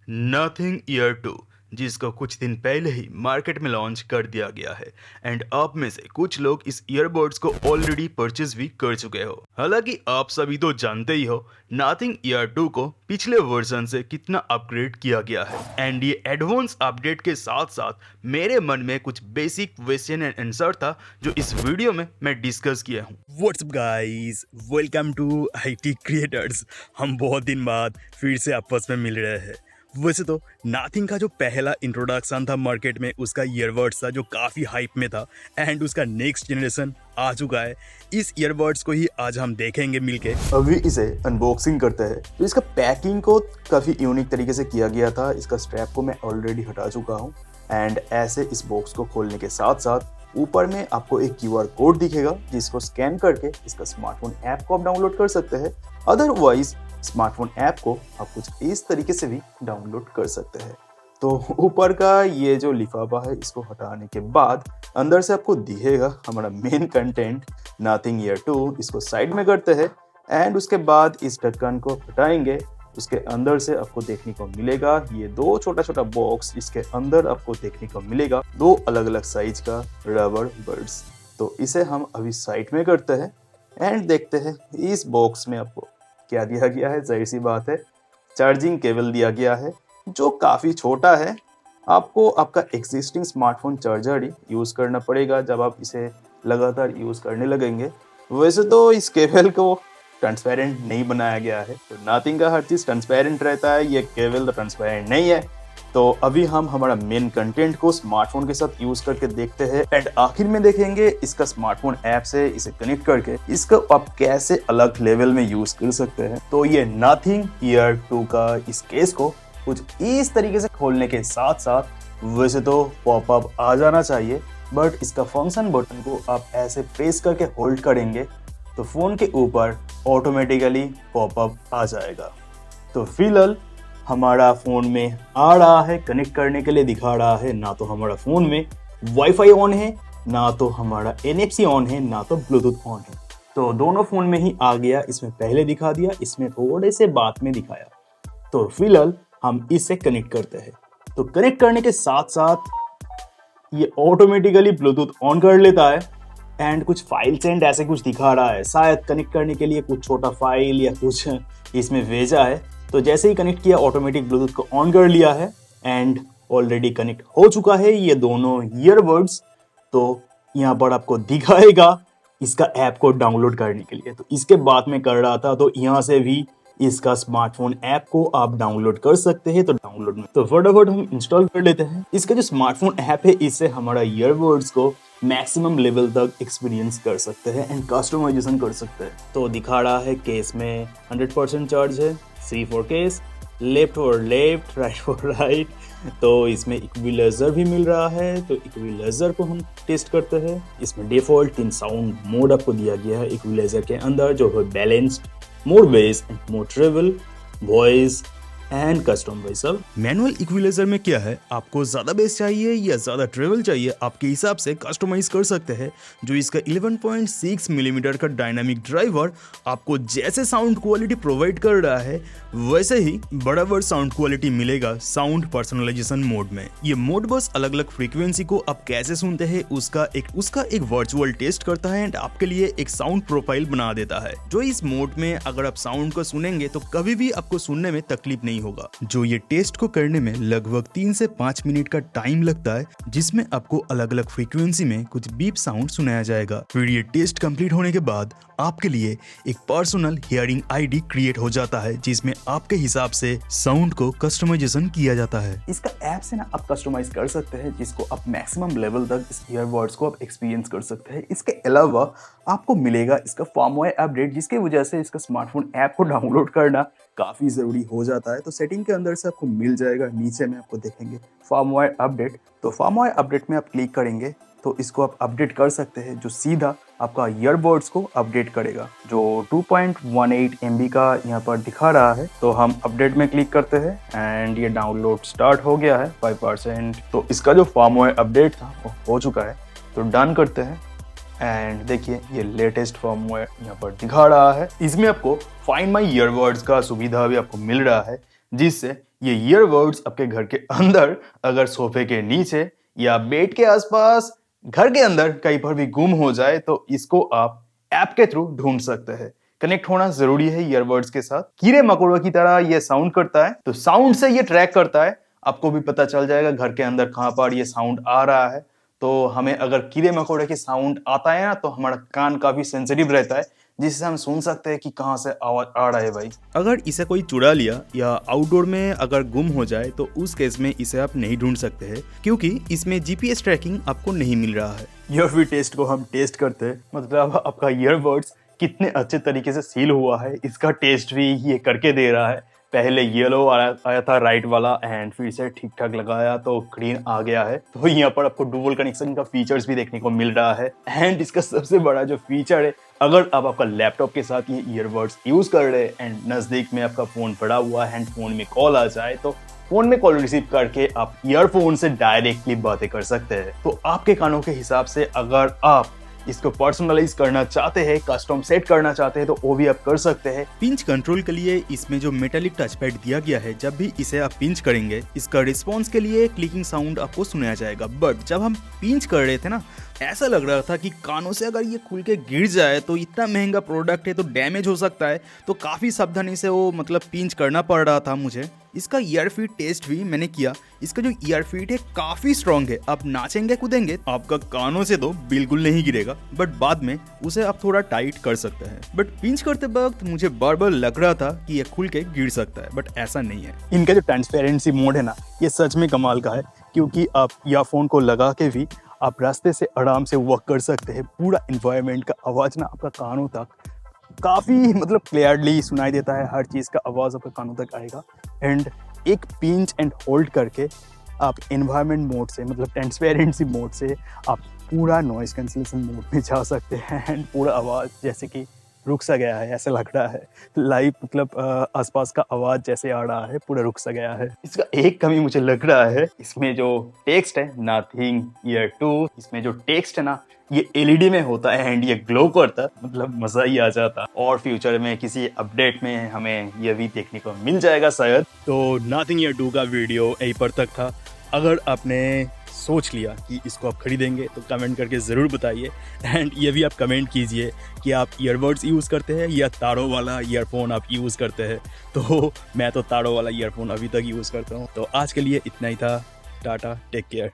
Nothing year 2 जिसको कुछ दिन पहले ही मार्केट में लॉन्च कर दिया गया है एंड आप में से कुछ लोग इस ईयरबड्स को ऑलरेडी परचेज भी कर चुके हो। हालांकि आप सभी तो जानते ही हो नथिंग ईयर 2 को पिछले वर्जन से कितना अपग्रेड किया गया है एंड ये एडवांस अपडेट के साथ साथ मेरे मन में कुछ बेसिक क्वेश्चन एंड आंसर था जो इस वीडियो में मैं डिस्कस किया हूँ। What's up guys, welcome to IT creators. हम बहुत दिन बाद फिर से आपस में मिल रहे हैं। वैसे तो नथिंग का जो पहला इंट्रोडक्शन था मार्केट में उसका ईयरबड्स था जो काफ़ी हाइप में था एंड उसका नेक्स्ट जनरेशन आ चुका है। इस ईयरबड्स को ही आज हम देखेंगे मिलके। अभी इसे अनबॉक्सिंग करते हैं। तो इसका पैकिंग को काफ़ी यूनिक तरीके से किया गया था। इसका स्ट्रैप को मैं ऑलरेडी हटा चुका हूँ एंड ऐसे इस बॉक्स को खोलने के साथ साथ ऊपर में आपको एक QR कोड दिखेगा जिसको स्कैन करके इसका स्मार्टफोन ऐप को आप डाउनलोड कर सकते हैं। अदरवाइज स्मार्टफोन ऐप को आप कुछ इस तरीके से भी डाउनलोड कर सकते हैं। तो ऊपर का ये जो लिफाफा है इसको हटाने के बाद अंदर से आपको दिखेगा हमारा मेन कंटेंट नथिंग ईयर 2। इसको साइड में करते हैं एंड उसके बाद इस ढक्कन को हटाएंगे। उसके अंदर से आपको देखने को मिलेगा ये दो छोटा छोटा बॉक्स। इसके अंदर आपको देखने को मिलेगा दो अलग अलग साइज का रबर बर्ड्स। तो इसे हम अभी साइड में करते हैं एंड देखते हैं इस बॉक्स में आपको क्या दिया गया है। जाहिर सी बात है चार्जिंग केबल दिया गया है जो काफ़ी छोटा है। आपको आपका एग्जिस्टिंग स्मार्टफोन चार्जर ही यूज़ करना पड़ेगा जब आप इसे लगातार यूज़ करने लगेंगे। वैसे तो इस केबल को ट्रांसपेरेंट नहीं बनाया गया है, तो नथिंग का हर चीज़ ट्रांसपेरेंट रहता है, ये केबल तो ट्रांसपेरेंट नहीं है। तो अभी हम हमारा मेन कंटेंट को स्मार्टफोन के साथ यूज करके देखते हैं एंड आखिर में देखेंगे इसका स्मार्टफोन ऐप से इसे कनेक्ट करके इसको आप कैसे अलग लेवल में यूज कर सकते हैं। तो ये नथिंग ईयर 2 का इस केस को कुछ इस तरीके से खोलने के साथ साथ वैसे तो पॉपअप आ जाना चाहिए, बट इसका फंक्शन बटन को आप ऐसे प्रेस करके होल्ड करेंगे तो फोन के ऊपर ऑटोमेटिकली पॉपअप आ जाएगा। तो फिलहाल हमारा फोन में आ रहा है, कनेक्ट करने के लिए दिखा रहा है। ना तो हमारा फोन में वाईफाई ऑन है, ना तो हमारा NFC ऑन है, ना तो ब्लूटूथ ऑन है। तो दोनों फोन में ही आ गया। इसमें पहले दिखा दिया, इसमें थोड़े से बाद में दिखाया। तो फिलहाल हम इससे कनेक्ट करते हैं। तो कनेक्ट करने के साथ साथ ये ऑटोमेटिकली ब्लूटूथ ऑन कर लेता है एंड कुछ फाइल्स एंड ऐसे कुछ दिखा रहा है। शायद कनेक्ट करने के लिए कुछ छोटा फाइल या कुछ इसमें भेजा है। तो जैसे ही कनेक्ट किया ऑटोमेटिक ब्लूटूथ को ऑन कर लिया है एंड ऑलरेडी कनेक्ट हो चुका है ये दोनों ईयरबड्स। तो यहाँ पर आपको दिखाएगा इसका ऐप को डाउनलोड करने के लिए। तो इसके बाद में कर रहा था, तो यहाँ से भी इसका स्मार्टफोन ऐप को आप डाउनलोड कर सकते हैं। तो डाउनलोड में तो फटाफट हम इंस्टॉल कर लेते हैं। इसका जो स्मार्टफोन ऐप है इससे हमारा ईयरबड्स को मैक्सिमम लेवल तक एक्सपीरियंस कर सकते हैं एंड कस्टमाइजेशन कर सकते हैं। तो दिखा रहा है केस में 100% चार्ज है, C for case, left for left, right for right. तो इसमें इक्विलाइजर भी मिल रहा है। तो इक्विलाइजर को हम टेस्ट करते हैं। इसमें डिफॉल्ट 3 साउंड मोड आपको दिया गया है इक्विलाइजर के अंदर, जो है balanced, mode bass and mode travel, voice and customization. Manual equalizer में क्या है, आपको ज्यादा बेस चाहिए या ज्यादा ट्रेवल चाहिए आपके हिसाब से कस्टमाइज कर सकते हैं। जो इसका 11.6 मिलीमीटर का डायनामिक ड्राइवर आपको जैसे साउंड क्वालिटी प्रोवाइड कर रहा है वैसे ही बराबर साउंड क्वालिटी मिलेगा साउंड पर्सनलाइजेशन मोड में। ये मोड बस अलग अलग फ्रीक्वेंसी को आप कैसे सुनते हैं उसका एक वर्चुअल टेस्ट करता है एंड आपके लिए एक साउंड प्रोफाइल बना देता है। जो इस मोड में अगर आप साउंड को सुनेंगे तो कभी भी आपको सुनने में तकलीफ नहीं होगा। जो ये टेस्ट को करने में लगभग 3 से 5 मिनट का टाइम लगता है, जिसमें आपको अलग अलग फ्रीक्वेंसी में कुछ बीप साउंड सुनाया जाएगा। फिर ये टेस्ट कंप्लीट होने के बाद आपके लिए एक पर्सनल हियरिंग ID क्रिएट हो जाता है जिसमें आपके हिसाब से साउंड को कस्टमाइजेशन किया जाता है। इसका ऐप से ना आप कस्टमाइज कर सकते हैं जिसको आप मैक्सिमम लेवल तक इस ईयरबड्स को आप एक्सपीरियंस कर सकते हैं। इसके अलावा आपको मिलेगा इसका फर्मवेयर अपडेट, जिसकी वजह से इसका स्मार्टफोन ऐप को डाउनलोड करना काफ़ी ज़रूरी हो जाता है। तो सेटिंग के अंदर से आपको मिल जाएगा, नीचे में आपको देखेंगे फर्मवेयर अपडेट। तो फर्मवेयर अपडेट में आप क्लिक करेंगे तो इसको आप अपडेट कर सकते हैं, जो सीधा आपका ईयरबड्स को अपडेट करेगा। जो 2.18 MB का यहाँ पर दिखा रहा है, तो हम अपडेट में क्लिक करते हैं एंड ये डाउनलोड स्टार्ट हो गया है 5%। तो इसका जो फर्मवेयर अपडेट था वो हो चुका है। तो डन करते हैं एंड देखिए ये लेटेस्ट फर्मवेयर यहाँ पर दिखा रहा है। इसमें आपको फाइंड माई ईयरबड्स का सुविधा भी आपको मिल रहा है, जिससे ये ईयरबड्स आपके घर के अंदर, अगर सोफे के नीचे या बेड के आसपास, घर के अंदर कहीं पर भी गुम हो जाए तो इसको आप ऐप के थ्रू ढूंढ सकते हैं। कनेक्ट होना जरूरी है ईयरबड्स के साथ। कीड़े मकोड़ों की तरह ये साउंड करता है, तो साउंड से ये ट्रैक करता है, आपको भी पता चल जाएगा घर के अंदर कहाँ पर ये साउंड आ रहा है। तो हमें अगर कीड़े मकोड़े की साउंड आता है ना, तो हमारा कान काफी सेंसिटिव रहता है, जिससे हम सुन सकते हैं कि कहाँ से आवाज आ रहा है भाई। अगर इसे कोई चुरा लिया या आउटडोर में अगर गुम हो जाए तो उस केस में इसे आप नहीं ढूंढ सकते हैं, क्योंकि इसमें जीपीएस ट्रैकिंग आपको नहीं मिल रहा है। ईयरफी टेस्ट को हम टेस्ट करते हैं, मतलब आपका ईयरबड्स कितने अच्छे तरीके से सील हुआ है, इसका टेस्ट भी ये करके दे रहा है। पहले येलो आया था राइट वाला, एंड फिर से ठीक ठाक लगाया तो ग्रीन आ गया है। तो यहाँ पर आपको डुअल कनेक्शन का फीचर्स भी देखने को मिल रहा है। एंड इसका सबसे बड़ा जो फीचर है, अगर आप आपका लैपटॉप के साथ ये ईयरबड्स यूज कर रहे हैं एंड नजदीक में आपका फोन पड़ा हुआ है एंड फोन में कॉल आ जाए, तो फोन में कॉल रिसीव करके आप ईयरफोन से डायरेक्टली बातें कर सकते हैं। तो आपके कानों के हिसाब से अगर आप इसको पर्सनलाइज करना चाहते हैं, कस्टम सेट करना चाहते हैं, तो वो भी आप कर सकते हैं। पिंच कंट्रोल के लिए इसमें जो मेटालिक टच पैड दिया गया है, जब भी इसे आप पिंच करेंगे इसका रिस्पॉन्स के लिए क्लिकिंग साउंड आपको सुनाया जाएगा। बट जब हम पिंच कर रहे थे ना, ऐसा लग रहा था कि कानों से अगर ये खुल के गिर जाए तो इतना महंगा प्रोडक्ट है तो डैमेज हो सकता है, तो काफ़ी सावधानी से वो मतलब पिंच करना पड़ रहा था मुझे। इसका ईयर फीट टेस्ट भी मैंने किया, इसका जो ईयर फीट है काफ़ी स्ट्रॉन्ग है। आप नाचेंगे कूदेंगे आपका कानों से तो बिल्कुल नहीं गिरेगा, बट बाद में उसे आप थोड़ा टाइट कर सकते हैं। बट पिंच करते वक्त मुझे बार बार लग रहा था कि ये खुल के गिर सकता है, बट ऐसा नहीं है। इनका जो ट्रांसपेरेंसी मोड है ना, ये सच में कमाल का है, क्योंकि आप ईयरफोन को लगा के भी आप रास्ते से आराम से वॉक कर सकते हैं। पूरा इन्वायरमेंट का आवाज़ ना आपका कानों तक काफ़ी मतलब क्लियरली सुनाई देता है, हर चीज़ का आवाज़ आपके कानों तक आएगा। एंड एक पिंच एंड होल्ड करके आप इन्वायरमेंट मोड से, मतलब ट्रांसपेरेंसी मोड से, आप पूरा नॉइस कैंसलेशन मोड में जा सकते हैं। एंड पूरा आवाज़ जैसे कि रुक सा गया है, ऐसा लग रहा है लाइव, मतलब आसपास का आवाज़ जैसे आ रहा है पूरा रुक सा गया है। इसका एक कमी मुझे लग रहा है, इसमें जो टेक्स्ट है नथिंग ईयर 2, इसमें जो टेक्स्ट है ना ये एलईडी में होता है एंड ये ग्लो करता है, मतलब मज़ा ही आ जाता। और फ्यूचर में किसी अपडेट में हमें ये भी देखने को मिल जाएगा शायद। तो नथिंग ईयर 2 का वीडियो यहीं पर तक था। अगर आपने सोच लिया कि इसको आप खरीदेंगे तो कमेंट करके ज़रूर बताइए। एंड ये भी आप कमेंट कीजिए कि आप ईयरबड्स यूज़ करते हैं या तारों वाला ईयरफोन आप यूज़ करते हैं। तो मैं तो तारों वाला ईयरफोन अभी तक यूज़ करता हूँ। तो आज के लिए इतना ही था। Tata, take care.